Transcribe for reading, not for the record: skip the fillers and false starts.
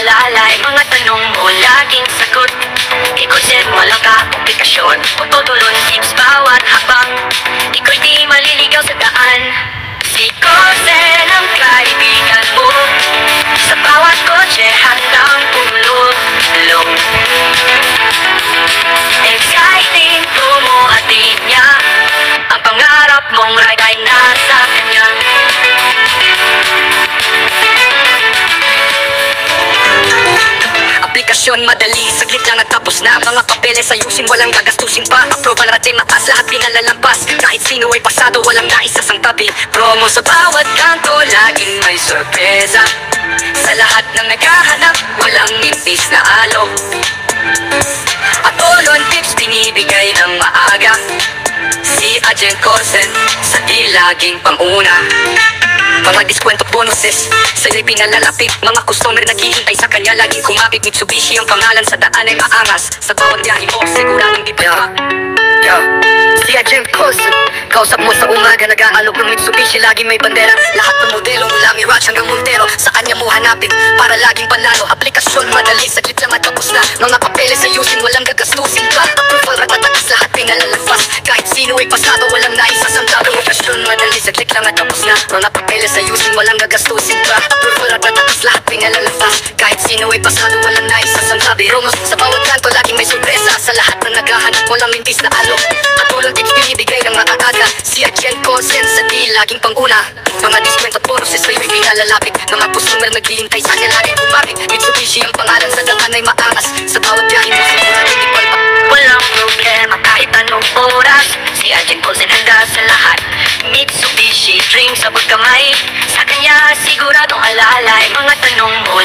alalay, mga tanong mo laging sagot. Iko'y walang komplikasyon, tutulong tips bawat habang iko'y di maliligaw sa daan. Si Kosen ang kaibigan mo, sa bawat kotse handang tumulong. Exciting bumuhatid niya, ang pangarap mong ride ay nasa kanya. Aplikasyon madali, saglit lang natapos na. Mga papeles ayusin, walang gagastusin pa. Approval natin mataas, lahat pinalalampas. Kahit sino ay pasado, walang naisasang tabi. Promo sa bawat kanto, laging may sorpresa. Sa lahat ng naghahanap, walang impis na alo. At all on tips, binibigay ng maaga. Si Agent Kosen, sa di laging panguna. Mga diskwento bonuses, sa'yo'y pinalalapit. Mga customer naghihintay sa kanya, laging kumapit. Mitsubishi ang pangalan, sa daan ay maangas. Sa bawat biyahe mo, siguradong di pa. Si Agent Kosen, kausap mo sa umaga, nag-aalok ng Mitsubishi, laging may bandera. Lahat ng modelo mula Mirage hanggang Montero, sa kanya mo hanapin para laging panalo. Aplikasyon madali, saglit lang at tapos na. Mga papeles ayusin, walang gagastusin pa. Approval ratatakas, lahat pinalalagpas. Kahit sino ay pasado, walang naisasamtang. Aplikasyon madali, saglit lang at tapos na. Mga papeles ayusin, walang gagastusin pa. Approval ratatakas, lahat pinalalagpas. Kahit sino ay pasado, walang naisasamtang. Promos sa bawat kanto, laging may sorpresa. Sa lahat ng naghahanap, walang mintis na alo. At walang tips, binibigay ng maaga. Si Agent Kosen, sa di laging panguna. Mga diskwento at bonuses, sa'yo'y pinalalapit. Mga customer naghihintay sa kanya, laging kumapit. Mitsubishi ang pangalan, sa daan ay maangas. Sa bawat biyahe mo, siguradong di palpa. Walang problema kahit anong oras, si Agent Kosen handa sa lahat. Mitsubishi, dream sa pagkamay, sa kanya siguradong alalay. Mga tanong mo